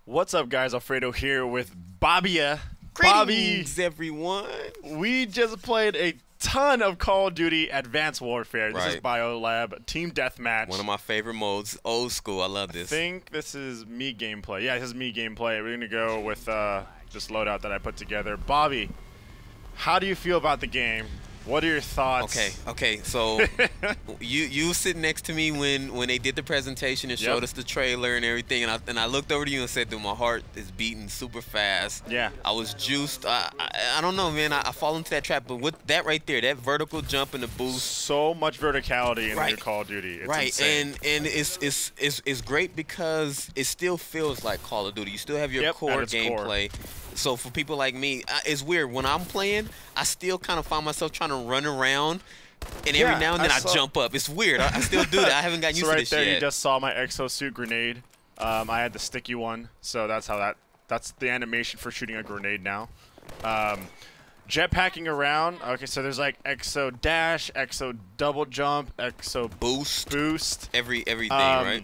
What's up, guys? Alfredo here with Bobby. Greetings, everyone. We just played a ton of Call of Duty Advanced Warfare. This is Right. Biolab Team Deathmatch. One of my favorite modes, old school. I love I this. think this is me gameplay. Yeah, this is me gameplay. We're gonna go with this loadout that I put together. Bobby, how do you feel about the game? What are your thoughts? Okay. So you sitting next to me when they did the presentation and showed us the trailer and everything, and I looked over to you and said, "Dude, my heart is beating super fast." Yeah. I was juiced. I don't know, man. I fall into that trap, but with that right there, that vertical jump and the boost. So much verticality in Right. your Call of Duty. It's Right, insane. and it's great because it still feels like Call of Duty. You still have your core at its core. gameplay. So for people like me, it's weird. When I'm playing, I still kind of find myself trying to run around, and every Yeah, now and then I jump up. It's weird. I still do that. I haven't gotten used So to right this there, yet. you just saw my exosuit grenade. I had the sticky one, so that's how that's the animation for shooting a grenade now. Jetpacking around. Okay, so there's like exo dash, exo double jump, exo boost. Everything, right?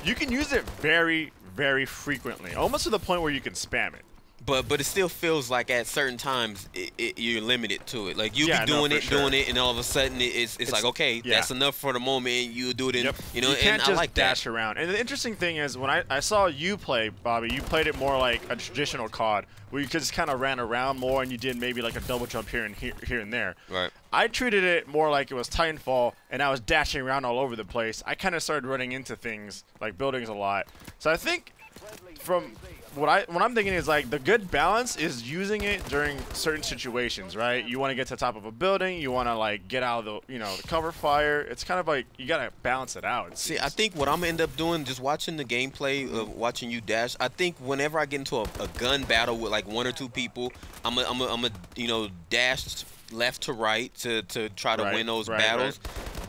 You can use it very, very frequently, almost to the point where you can spam it. But it still feels like at certain times you're limited to it. Like you Yeah, be doing no, for sure. doing it, and all of a sudden it's like, okay, that's enough for the moment. And you do it in, you know, you can't and just I like dash that. around. And the interesting thing is, when I saw you play, Bobby, you played it more like a traditional COD, where you just kind of ran around more, and you did maybe like a double jump here and there. Right. I treated it more like it was Titanfall, and I was dashing around all over the place. I kind of started running into things, like buildings a lot. So I think from what I'm thinking is, like, the good balance is using it during certain situations, right? You want to get to the top of a building, you want to like get out of the the cover fire. It's kind of like you gotta balance it out. See, I think what I'm gonna end up doing, just watching the gameplay of watching you dash, I think whenever I get into a gun battle with like one or two people, I'm a dash left to right to try to win those battles.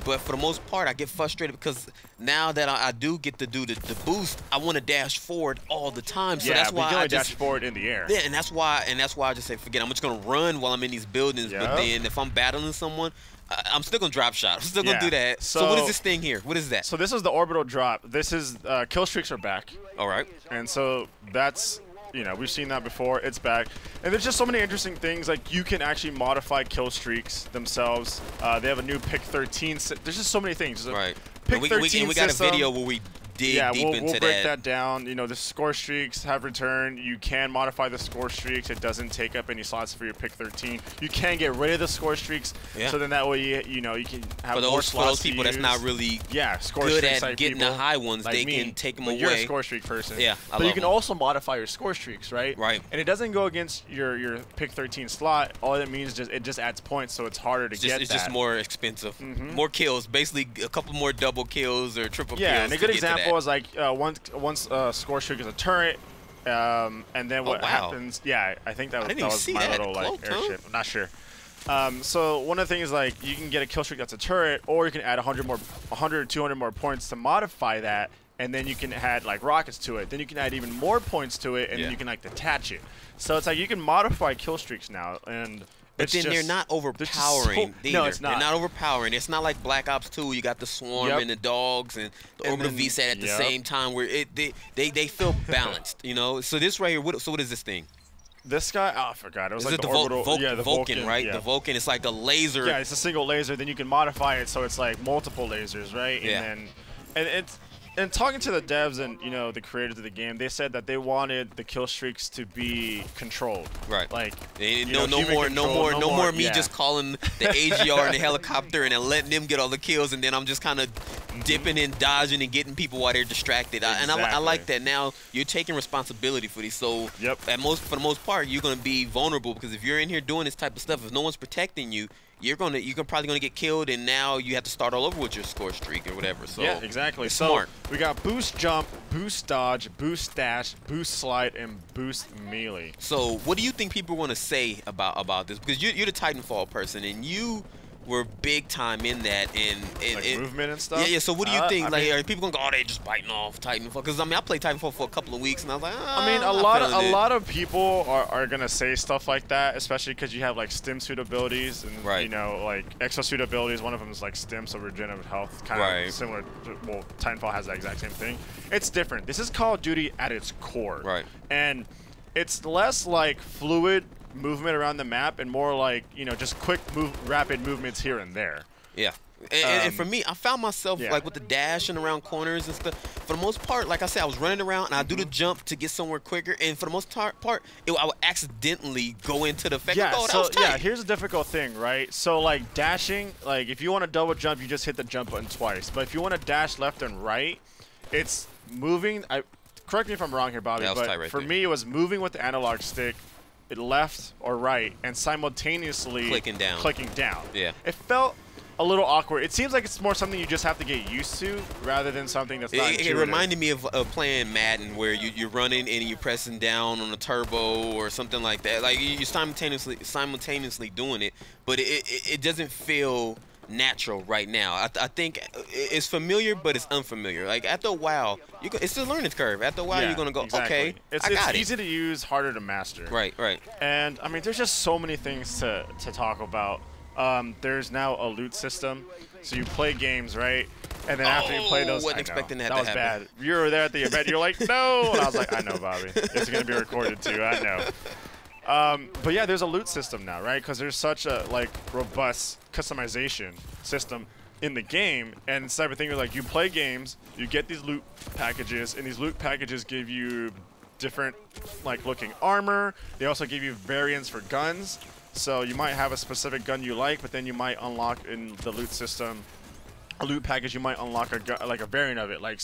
But for the most part, I get frustrated because now that I do get to do the boost, I want to dash forward all the time. So that's why I just dash forward in the air. Yeah, and that's why I just say forget. I'm just gonna run while I'm in these buildings. But then if I'm battling someone, I'm still gonna drop shot. I'm still gonna do that. So what is this thing here? What is that? So this is the orbital drop. This is kill streaks are back. All right. And so that's, we've seen that before. It's back. And there's just so many interesting things. Like, you can actually modify kill streaks themselves. They have a new pick 13. There's just so many things. Right. Pick 13 we got system. a video where we dig deep into we'll break that down. The score streaks have returned. You can modify the score streaks. It doesn't take up any slots for your pick 13. You can get rid of the score streaks. Yeah. So then that way you can have for more slots for those people to that's use. not really score good streaks at getting the high ones, like they me. can take them But away. You're a score streak person. Yeah, but you can also modify your score streaks, right? Right. And it doesn't go against your pick 13 slot. All it means is it just adds points, so it's harder to get. It's just more expensive. More kills, basically a couple more double kills or triple kills. Yeah, and a good example is like once score streak is a turret, and then what happens? Yeah, I think that was my little like airship. I'm not sure. So one of the things, like, you can get a kill streak that's a turret, or you can add 100 or 200 more points to modify that, and then you can add like rockets to it. Then you can add even more points to it, and then you can like detach it. So it's like you can modify kill streaks now, and but then they're not overpowering either. No, it's not. They're not overpowering. It's not like Black Ops 2. You got the swarm and the dogs and the orbital VSAT at the same time, where they feel balanced. So this right here. What is this thing? This guy, I forgot. It was like the orbital, the Vulcan, right? Yeah. The Vulcan. It's like a laser. Yeah, it's a single laser. Then you can modify it so it's like multiple lasers, right? Yeah. And talking to the devs and the creators of the game, they said that they wanted the kill streaks to be controlled. Right. Like no more me just calling the AGR and the helicopter and then letting them get all the kills, and then I'm just kind of dipping and dodging and getting people while they're distracted. And I like that. Now you're taking responsibility for these. So for the most part, you're gonna be vulnerable, because if you're in here doing this type of stuff, if no one's protecting you, you're probably gonna get killed, and now you have to start all over with your score streak or whatever. So yeah, exactly. So smart. We got boost jump, boost dodge, boost dash, boost slide, and boost melee. So what do you think people want to say about this? Because you're the Titanfall person, and you were big time in that, and like movement and stuff. Yeah. So what do you think? Like, are people gonna go, oh, they just biting off Titanfall? Because I mean, I played Titanfall for a couple of weeks, and I was like, I mean, a lot of people are gonna say stuff like that, especially because you have like stim suit abilities, and you know, like exosuit abilities. One of them is like stim, so regenerative health, kind of similar to, well, Titanfall has that exact same thing. It's different. This is Call of Duty at its core, and it's less like fluid movement around the map and more like, you know, just quick rapid movements here and there. Yeah. And for me, I found myself like with the dashing around corners and stuff. For the most part, like I said, I was running around and I do the jump to get somewhere quicker. And for the most part, I would accidentally go into the effect. Yeah, so yeah, here's a difficult thing, right? So like dashing, like if you want to double jump, you just hit the jump button twice. But if you want to dash left and right, it's moving. Correct me if I'm wrong here, Bobby, but for me, it was moving with the analog stick, left or right, and simultaneously clicking down. Yeah. It felt a little awkward. It seems like it's more something you just have to get used to rather than something that's not intuitive. It reminded me of playing Madden, where you're running and you're pressing down on a turbo or something like that. Like you're simultaneously doing it, but it doesn't feel natural right now. I think it's familiar, but it's unfamiliar. Like after a while, it's a learning curve. After a while, you're gonna go, okay, it's easy to use, harder to master. Right. And I mean, there's just so many things to talk about. There's now a loot system, so you play games, right? And then after you play those, wasn't expecting that was bad. You were there at the event. You're like, no, and I was like, I know, Bobby. It's gonna be recorded too. I know. But yeah, there's a loot system now, right? Because there's such a like robust customization system in the game, and it's the type of thing where like you play games, you get these loot packages, and these loot packages give you different like looking armor. They also give you variants for guns. So you might have a specific gun you like, but then you might unlock in the loot system, a loot package. You might unlock a gun, like a variant of it, like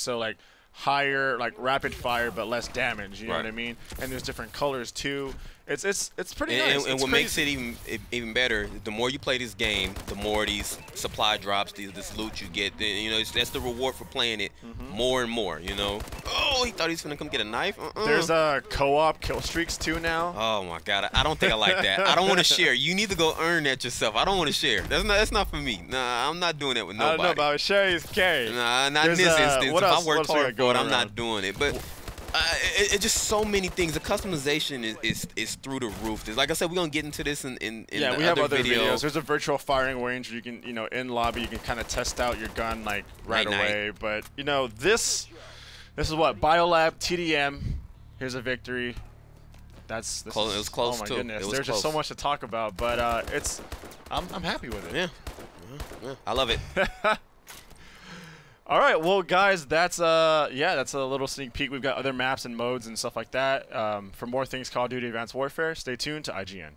higher, like rapid fire but less damage. You know what I mean? And there's different colors too. It's pretty nice. And what makes it even better, the more you play this game, the more these supply drops, this loot you get. You know, that's the reward for playing it more and more. You know. Oh, he thought he was gonna come get a knife. There's co-op kill streaks too now. Oh my God, I don't think I like that. I don't want to share. You need to go earn that yourself. I don't want to share. That's not for me. Nah, I'm not doing that with nobody. I don't know about sharing is carry. Nah, not in this instance. If I worked hard for it, I'm not doing it. But it's just so many things. The customization is through the roof. Like I said, we're gonna get into this in we have other videos. There's a virtual firing range where you can, you know, in lobby you can kind of test out your gun like right away. But you know, this is what Biolab TDM. Here's a victory. It was close. Oh my goodness, there's just so much to talk about. But I'm happy with it. Yeah, I love it. All right, well, guys, that's a little sneak peek. We've got other maps and modes and stuff like that. For more things Call of Duty Advanced Warfare, stay tuned to IGN.